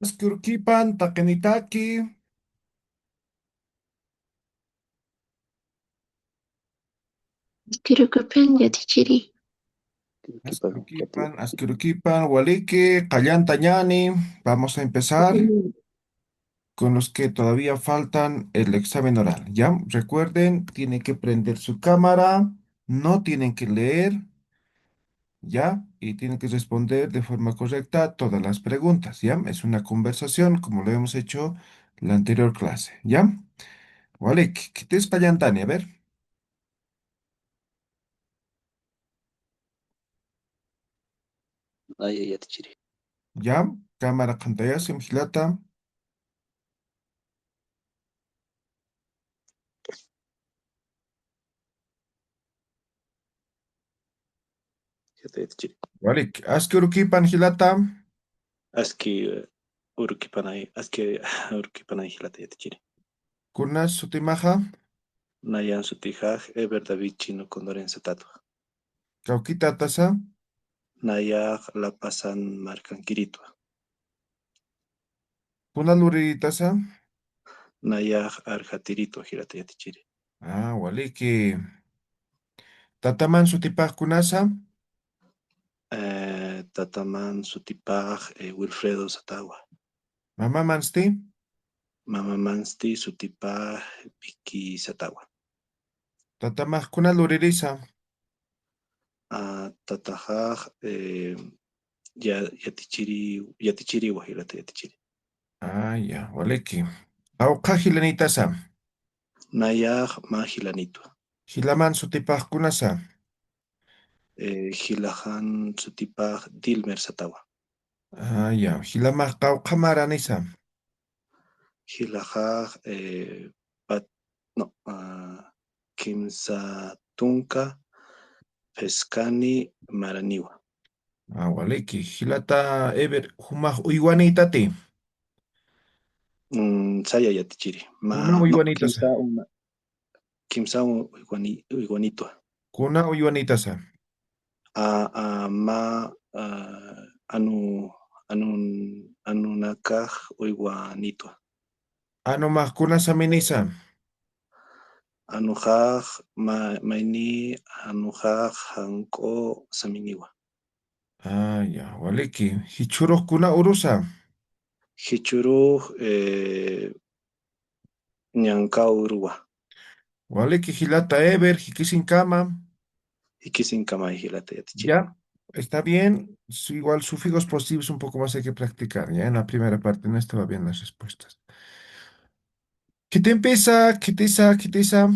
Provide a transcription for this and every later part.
Askurkipan, takenitaki, Kirukupen yatichiri. Askurkipan, Waliki, Callantañani. Vamos a empezar con los que todavía faltan el examen oral. ¿Ya? Recuerden, tienen que prender su cámara, no tienen que leer, ¿ya? Y tienen que responder de forma correcta todas las preguntas, ¿ya? Es una conversación como lo hemos hecho la anterior clase, ¿ya? Waliki, ¿qué te es Callantani? A ver, Ay, ya te chiri. ¿ya? Cámara, pantalla, simgilata. Ya te chiri. Walik, askurukipan hilata, Aski urukipanay, aski urukipanay hilata ya te chiri. kunas sutimaja, Nayan sutijaj, eber David chino condoren satatu. kaukita tasa, Nayaj la pasan marcan kiritwa. kunaluri tasa. Nayaj arjatiritwa hilata ya te chiri. Waliki, tataman sutipaj kunasa, Tataman sutipaj Wilfredo Satawa. mama mansti, Mama mansti sutipaj Vicky Satawa. tatamaj kunaluririsa. Tatajaj ya te chiri wa hilata ya te chiri. Ya, waliki. Auqa hilanitasa, Nayaj mahilanitwa. hilaman sutipaj kunasa, Hilahan sutipaj Dilmer Satawa. ya, hilamaj qauqa maranisa, Hilajaj pat no kimsa tunka pescani maraniwa. waliki, hilata eber humaj uywanitati, Saya yatichiri. kuna No, uywanitasa, kimsa iguanitwa. kuna uywanitasa, Ma anu anun anunakaj iguanitwa. anomaj kunasa minisa. Anujaj maini anujaj hanko saminiwa. Ya, waliki, hichuruq kuna urusa. Hichuruj ñankawruwa. Waliki hilata eber, hikisin kama. Ikisin kamay hilata yatichiri. Ya, está bien. Igual sufijos posibles un poco más hay que practicar. Ya en la primera parte no estaba bien las respuestas. ¿Qué te empieza? ¿Qué te isa? ¿Qué te isa?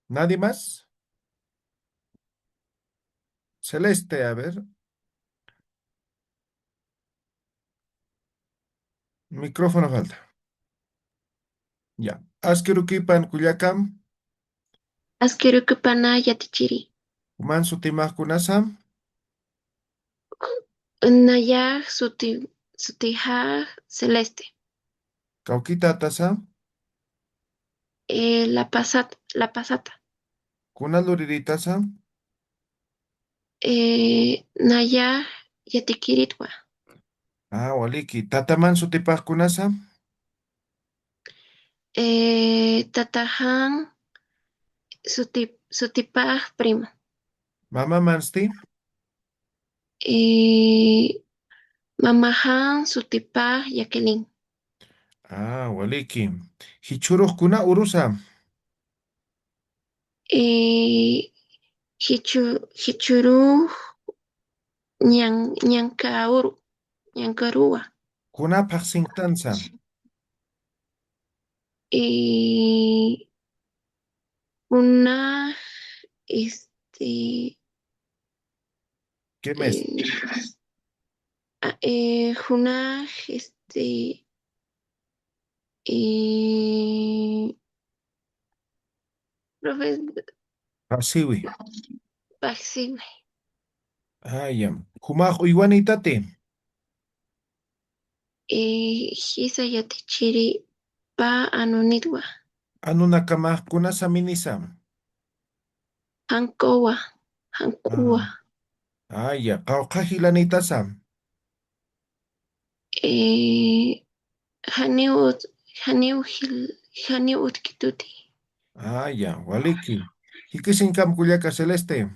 ¿Nadie más? Celeste, a ver. Micrófono falta. Ya. Askerukipan kuyakam. Askerukupana yatichiri. Manso timaj kunasam. Nayaj sutijaj celeste. Kaukita tasa. La pasata. Kunaluriritasa. Nayaj yatikiritwa. Waliki. Tataman sutipaj kunasam. Tatajan sutipaj primo. Mama mansti. Eh, Mamajan sutipaj Jacqueline. Waliki. Hichuruq kuna urusa. Eh, Hichuru ñankauru, ñankarua. Kunapaq sintansa. Eh, una, este, ¿Qué mes? eh, una, eh, profe, Asiwi. Baxi, Ya. Humaq uywanitati. Hisa yatichiri pa anunitwa, Anunakamaq kunasa minisa. Hankowa, Hankua, Ah, ya. Qawqa hilanitasa. eh, Haniut, Haniuhil, Haniutkituti, Ah, ya, waliki. Hikisinkam kuyaka celeste.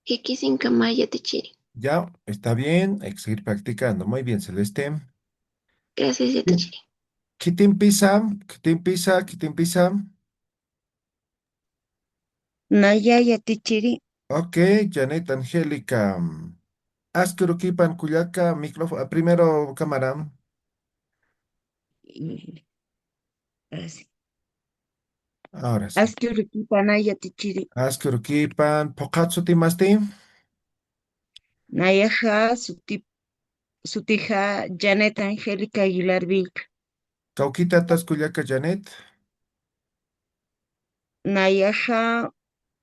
Hikisinka Maya Techiri. Ya, está bien, hay que seguir practicando. Muy bien, Celeste. Gracias, Yatachiri. Kitin pisa, kitin pisa, kitin pisa. Nayaya tichiri. Ok, Janet Angélica. Askurukipan kuyaka, micrófono, primero cámara. Y así. Ahora sí. Askirikipanaya tichiri. Askurukipan, pokatsu timasti. Nayaja sutija Janet Angélica Aguilar Vilca. Kaukita taskuyaka, Janet. Nayaja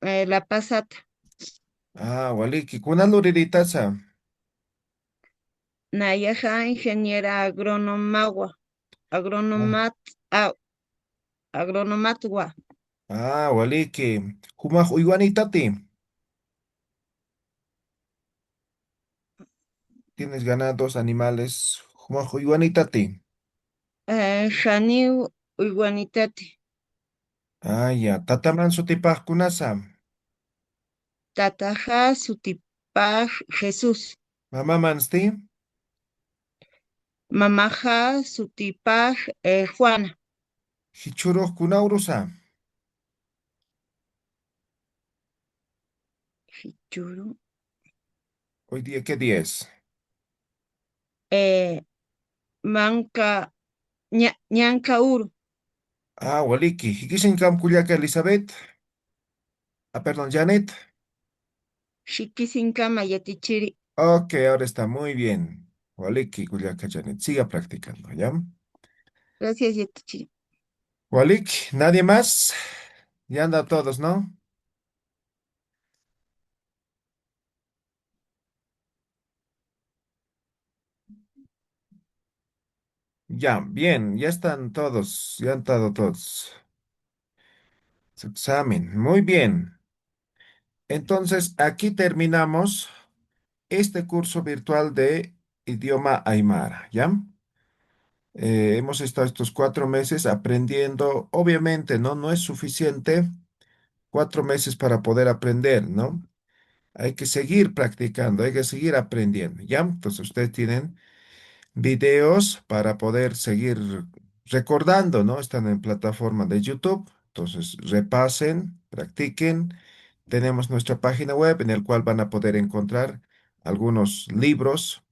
La Pasata. Ah, waliki. Kunaluriritaza. Nayaja ingeniera agrónomagua. Agronomat, ah, agronomatwa. Ah, waliki. Humaj uywanitati. Tienes ganados, animales. Humaj uywanitati. Janiu Uiguanitati. Ah, ya. Tataman sutipaj kunasa. Tataja Sutipaj Jesús. Mamá mansti. Mamaja Sutipaj Juana. Hichuruj kunaurusa. Hichuru. Hoy día, ¿qué día es? Eh, Manca Ñancauru. Ah, waliki. Hikishinkam kuyaka Elizabeth. Ah, perdón, Janet. Xiquisinca Mayatichiri. Ok, ahora está muy bien. Waliki kuyaka Janet. Siga practicando, ¿ya? Gracias, Yatichiri. Walik, ¿nadie más? Ya anda todos, ¿no? Ya, bien, ya están todos, ya han estado todos. Su examen, muy bien. Entonces, aquí terminamos este curso virtual de idioma Aymara, ¿ya? Hemos estado estos 4 meses aprendiendo, obviamente, ¿no? No es suficiente 4 meses para poder aprender, ¿no? Hay que seguir practicando, hay que seguir aprendiendo, ¿ya? Entonces, ustedes tienen videos para poder seguir recordando, ¿no? Están en plataforma de YouTube, entonces repasen, practiquen. Tenemos nuestra página web en el cual van a poder encontrar algunos libros.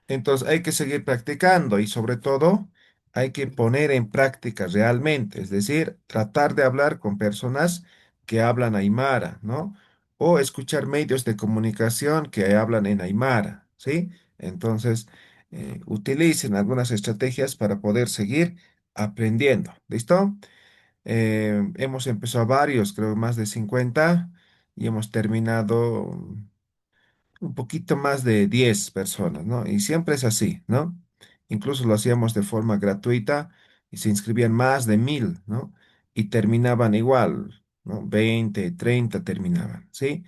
Entonces hay que seguir practicando y sobre todo hay que poner en práctica realmente, es decir, tratar de hablar con personas que hablan aymara, ¿no? O escuchar medios de comunicación que hablan en aymara, ¿sí? Entonces, utilicen algunas estrategias para poder seguir aprendiendo, ¿listo? Hemos empezado varios, creo más de 50 y hemos terminado un poquito más de 10 personas, ¿no? Y siempre es así, ¿no? Incluso lo hacíamos de forma gratuita y se inscribían más de 1000, ¿no? Y terminaban igual, ¿no? 20, 30 terminaban, ¿sí?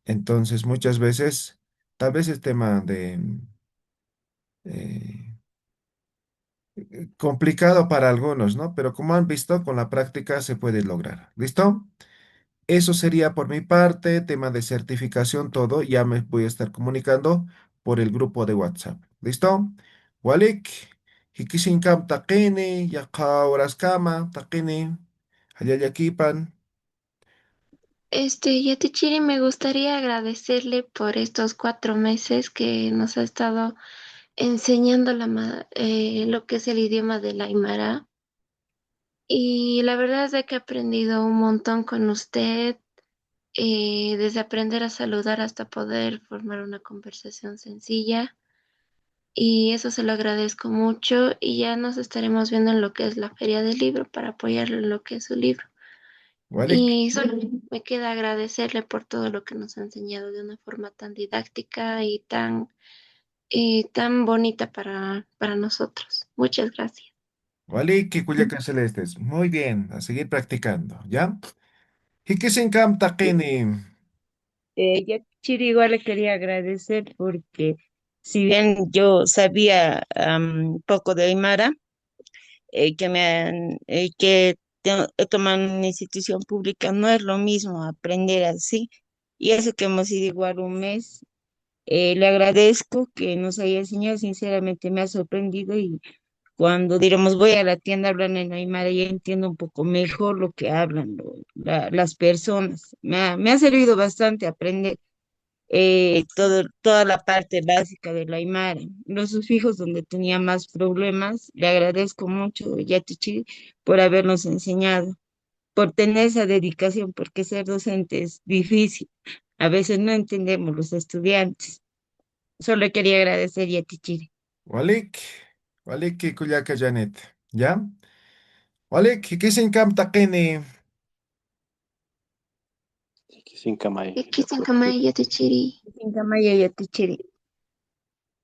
Entonces, muchas veces, tal vez es tema de eh, complicado para algunos, ¿no? Pero como han visto, con la práctica se puede lograr. ¿Listo? Eso sería por mi parte, tema de certificación, todo. Ya me voy a estar comunicando por el grupo de WhatsApp. ¿Listo? Walik, hikishinkam takini, yaka kama takini, hayayakipan. Yatachiri, me gustaría agradecerle por estos 4 meses que nos ha estado enseñando lo que es el idioma del Aymara. Y la verdad es de que he aprendido un montón con usted, desde aprender a saludar hasta poder formar una conversación sencilla. Y eso se lo agradezco mucho y ya nos estaremos viendo en lo que es la Feria del Libro para apoyarlo en lo que es su libro. Walik, Y solo me queda agradecerle por todo lo que nos ha enseñado de una forma tan didáctica y tan bonita para nosotros. Muchas gracias. Walik, Culiacán Celestes. Muy bien, a seguir practicando, ¿ya? Hikishinkam takini. Ya Chiri igual le quería agradecer porque Si bien yo sabía poco de Aymara, he tomado en una institución pública, no es lo mismo aprender así. Y eso que hemos ido igual un mes, le agradezco que nos haya enseñado, sinceramente me ha sorprendido y cuando diremos voy a la tienda, hablan en Aymara, ya entiendo un poco mejor lo que hablan las personas. Me ha servido bastante aprender toda la parte básica del Aymara. Los sufijos donde tenía más problemas, le agradezco mucho, Yatichi, por habernos enseñado, por tener esa dedicación, porque ser docente es difícil. A veces no entendemos los estudiantes. Solo quería agradecer, Yatichi. Walik, walik kullaka Janet. ¿Ya? Walik, kisin kam takini. Sin kamay. Ikisin kamay yatichiri. Yatichiri.